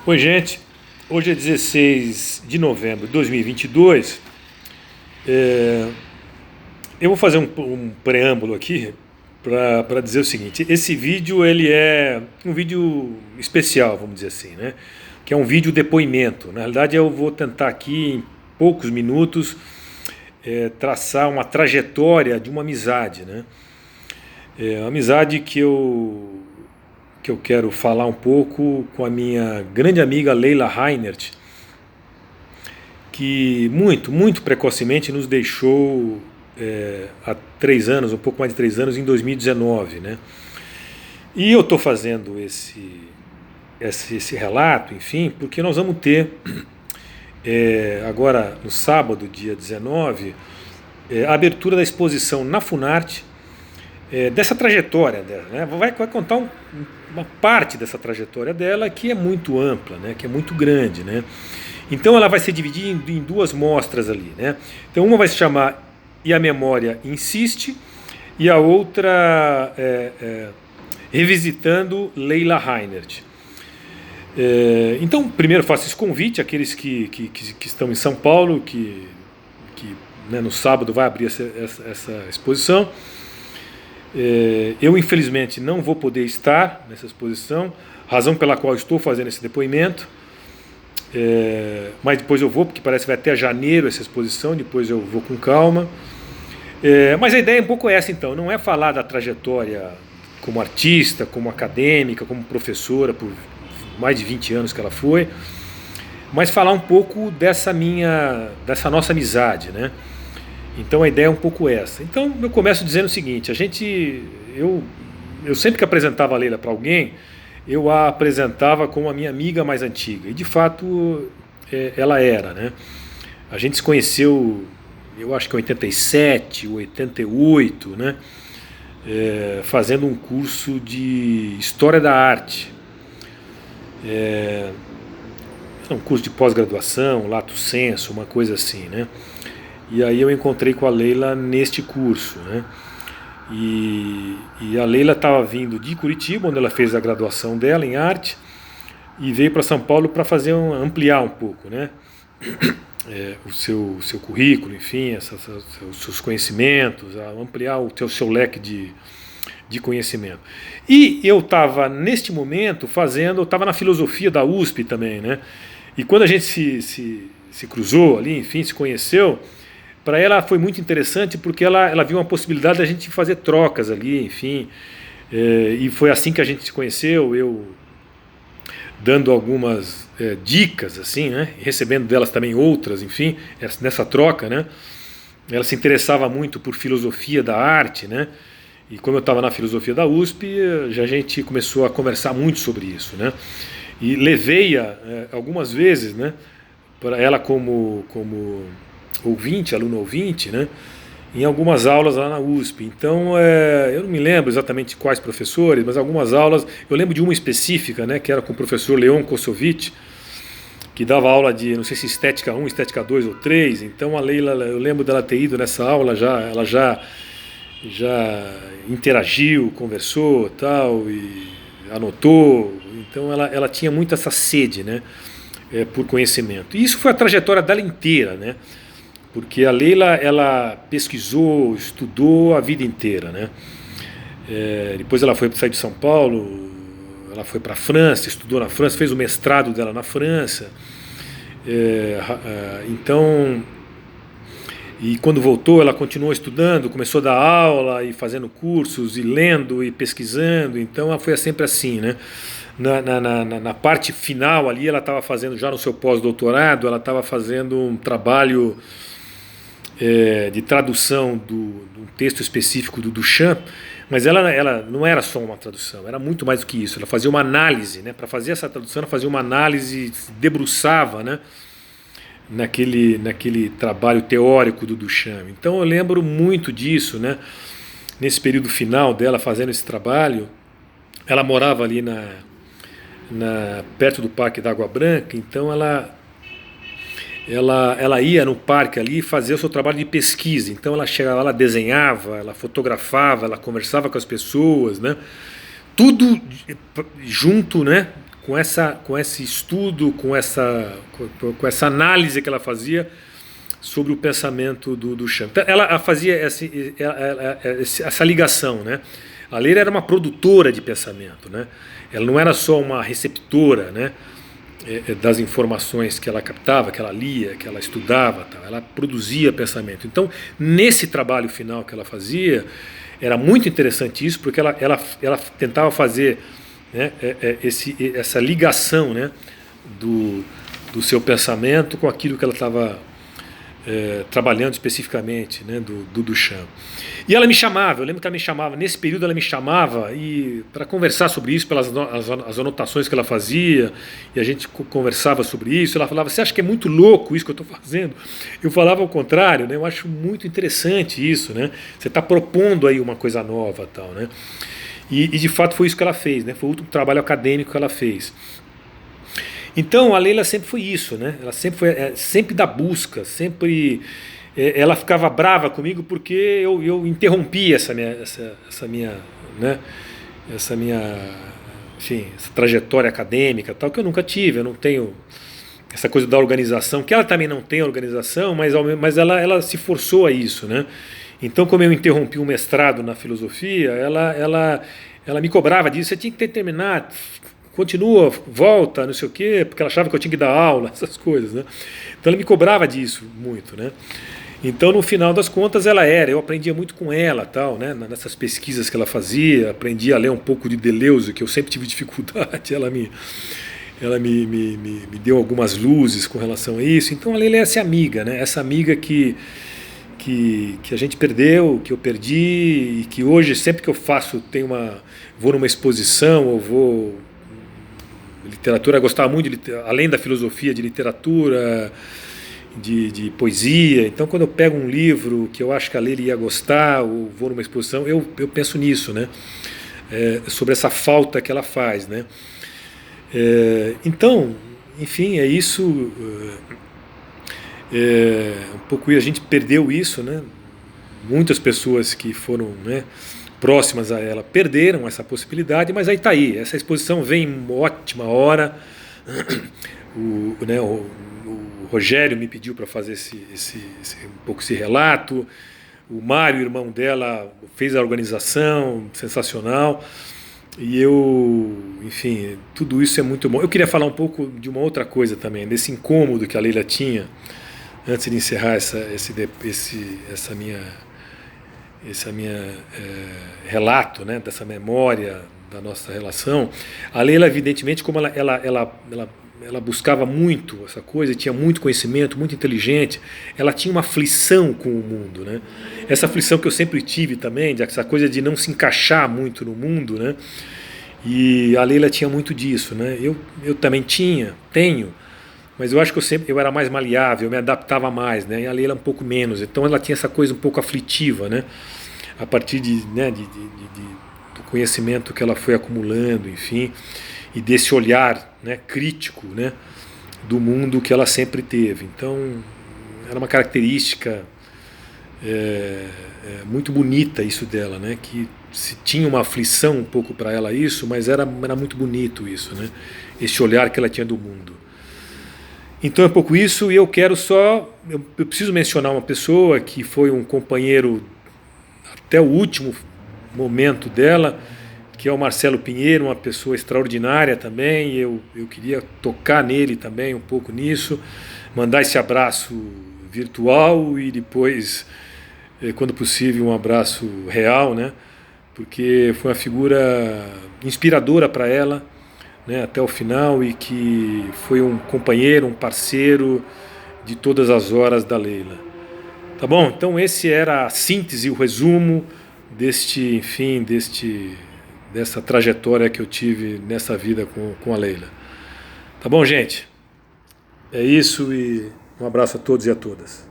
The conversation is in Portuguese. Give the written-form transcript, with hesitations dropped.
Oi, gente. Hoje é 16 de novembro de 2022. É, eu vou fazer um preâmbulo aqui para dizer o seguinte: esse vídeo ele é um vídeo especial, vamos dizer assim, né? Que é um vídeo depoimento. Na realidade, eu vou tentar aqui em poucos minutos traçar uma trajetória de uma amizade, né? Uma amizade que eu quero falar um pouco com a minha grande amiga Leila Reinert, que muito precocemente nos deixou há 3 anos, um pouco mais de 3 anos, em 2019, né? E eu estou fazendo esse relato, enfim, porque nós vamos ter agora no sábado, dia 19, a abertura da exposição na Funarte, dessa trajetória dela, né? Vai contar uma parte dessa trajetória dela que é muito ampla, né? Que é muito grande, né? Então ela vai ser dividida em duas mostras ali, né? Então uma vai se chamar E a Memória Insiste, e a outra Revisitando Leila Reinert. Então primeiro faço esse convite àqueles que estão em São Paulo, que né, no sábado vai abrir essa exposição. Eu infelizmente não vou poder estar nessa exposição, razão pela qual estou fazendo esse depoimento, mas depois eu vou, porque parece que vai até janeiro essa exposição, depois eu vou com calma. Mas a ideia é um pouco essa, então, não é falar da trajetória como artista, como acadêmica, como professora, por mais de 20 anos que ela foi, mas falar um pouco dessa nossa amizade, né? Então a ideia é um pouco essa. Então eu começo dizendo o seguinte: eu sempre que apresentava a Leila para alguém, eu a apresentava como a minha amiga mais antiga. E de fato ela era, né? A gente se conheceu, eu acho que em 87, 88, né? Fazendo um curso de História da Arte. Um curso de pós-graduação, lato sensu, uma coisa assim, né? E aí eu encontrei com a Leila neste curso, né? E a Leila estava vindo de Curitiba, onde ela fez a graduação dela em arte, e veio para São Paulo para ampliar um pouco, né? O seu currículo, enfim, os seus conhecimentos, ampliar o seu leque de conhecimento. E eu estava neste momento eu estava na filosofia da USP também, né? E quando a gente se cruzou ali, enfim, se conheceu, para ela foi muito interessante porque ela viu uma possibilidade da gente fazer trocas ali, enfim, e foi assim que a gente se conheceu, eu dando algumas dicas, assim, né, recebendo delas também outras, enfim, nessa troca, né. Ela se interessava muito por filosofia da arte, né, e como eu estava na filosofia da USP, a gente começou a conversar muito sobre isso, né, e levei-a algumas vezes, né, para ela como aluno ouvinte, né, em algumas aulas lá na USP. Então, eu não me lembro exatamente quais professores, mas algumas aulas, eu lembro de uma específica, né, que era com o professor Leon Kossovich, que dava aula de, não sei se estética 1, estética 2 ou 3. Então a Leila, eu lembro dela ter ido nessa aula, ela já interagiu, conversou, tal, e anotou. Então ela tinha muito essa sede, né, por conhecimento. E isso foi a trajetória dela inteira, né? Porque a Leila, ela pesquisou, estudou a vida inteira, né? Depois ela foi sair de São Paulo, ela foi para a França, estudou na França, fez o mestrado dela na França. Então, e quando voltou, ela continuou estudando, começou a dar aula e fazendo cursos e lendo e pesquisando. Então ela foi sempre assim, né? Na parte final ali, ela estava fazendo, já no seu pós-doutorado, ela estava fazendo um trabalho de tradução de um texto específico do Duchamp, mas ela não era só uma tradução, era muito mais do que isso. Ela fazia uma análise, né? Para fazer essa tradução, ela fazia uma análise, se debruçava, né, naquele trabalho teórico do Duchamp. Então eu lembro muito disso, né? Nesse período final dela fazendo esse trabalho, ela morava ali perto do Parque da Água Branca, então ela ia no parque ali fazer o seu trabalho de pesquisa. Então ela chegava lá, ela desenhava, ela fotografava, ela conversava com as pessoas, né? Tudo junto, né, com esse estudo, com essa análise que ela fazia sobre o pensamento do Chan. Então, ela fazia essa ligação, né? A Leila era uma produtora de pensamento, né? Ela não era só uma receptora, né, das informações que ela captava, que ela lia, que ela estudava, tal. Ela produzia pensamento. Então, nesse trabalho final que ela fazia, era muito interessante isso, porque ela tentava fazer, né, essa ligação, né, do seu pensamento com aquilo que ela estava trabalhando especificamente, né, do Duchamp. E ela me chamava, eu lembro que ela me chamava, nesse período ela me chamava para conversar sobre isso, pelas as anotações que ela fazia, e a gente conversava sobre isso. Ela falava: você acha que é muito louco isso que eu estou fazendo? Eu falava ao contrário, né, eu acho muito interessante isso, né, você está propondo aí uma coisa nova, tal, né, e de fato foi isso que ela fez, né, foi o último trabalho acadêmico que ela fez. Então a Leila sempre foi isso, né? Ela sempre foi sempre da busca, sempre ela ficava brava comigo porque eu interrompi essa minha, né? Enfim, essa trajetória acadêmica, tal, que eu nunca tive. Eu não tenho essa coisa da organização, que ela também não tem organização, mas ela se forçou a isso, né? Então, como eu interrompi um mestrado na filosofia, ela me cobrava disso. Você tinha que terminar, continua, volta, não sei o quê, porque ela achava que eu tinha que dar aula, essas coisas, né? Então ela me cobrava disso muito, né? Então, no final das contas, eu aprendia muito com ela, tal, né? Nessas pesquisas que ela fazia, aprendi a ler um pouco de Deleuze, que eu sempre tive dificuldade. Ela me deu algumas luzes com relação a isso. Então ela é essa amiga, né? Essa amiga que a gente perdeu, que eu perdi, e que hoje, sempre que eu vou numa exposição, ou vou literatura, eu gostava muito além da filosofia, de literatura, de poesia. Então, quando eu pego um livro que eu acho que a Leila ia gostar, ou vou numa exposição, eu penso nisso, né? Sobre essa falta que ela faz, né? Então, enfim, é isso. Um pouco a gente perdeu isso, né? Muitas pessoas que foram, né, próximas a ela perderam essa possibilidade, mas aí está aí. Essa exposição vem em ótima hora. O Rogério me pediu para fazer um pouco esse relato. O Mário, irmão dela, fez a organização, sensacional. E enfim, tudo isso é muito bom. Eu queria falar um pouco de uma outra coisa também, desse incômodo que a Leila tinha, antes de encerrar essa minha relato, né, dessa memória da nossa relação. A Leila, evidentemente, como ela buscava muito essa coisa, tinha muito conhecimento, muito inteligente, ela tinha uma aflição com o mundo, né? Essa aflição que eu sempre tive também, essa coisa de não se encaixar muito no mundo, né? E a Leila tinha muito disso, né? Eu também tenho, mas eu acho que eu era mais maleável, eu me adaptava mais, né? E a Leila um pouco menos. Então ela tinha essa coisa um pouco aflitiva, né? A partir do conhecimento que ela foi acumulando, enfim, e desse olhar, né, crítico, né, do mundo que ela sempre teve. Então era uma característica muito bonita isso dela, né? Que se tinha uma aflição um pouco para ela isso, mas era muito bonito isso, né? Esse olhar que ela tinha do mundo. Então é um pouco isso, e eu preciso mencionar uma pessoa que foi um companheiro até o último momento dela, que é o Marcelo Pinheiro, uma pessoa extraordinária também. Eu queria tocar nele também um pouco nisso, mandar esse abraço virtual e depois, quando possível, um abraço real, né? Porque foi uma figura inspiradora para ela, né, até o final, e que foi um companheiro, um parceiro de todas as horas da Leila. Tá bom? Então esse era a síntese, o resumo dessa trajetória que eu tive nessa vida com a Leila. Tá bom, gente? É isso, e um abraço a todos e a todas.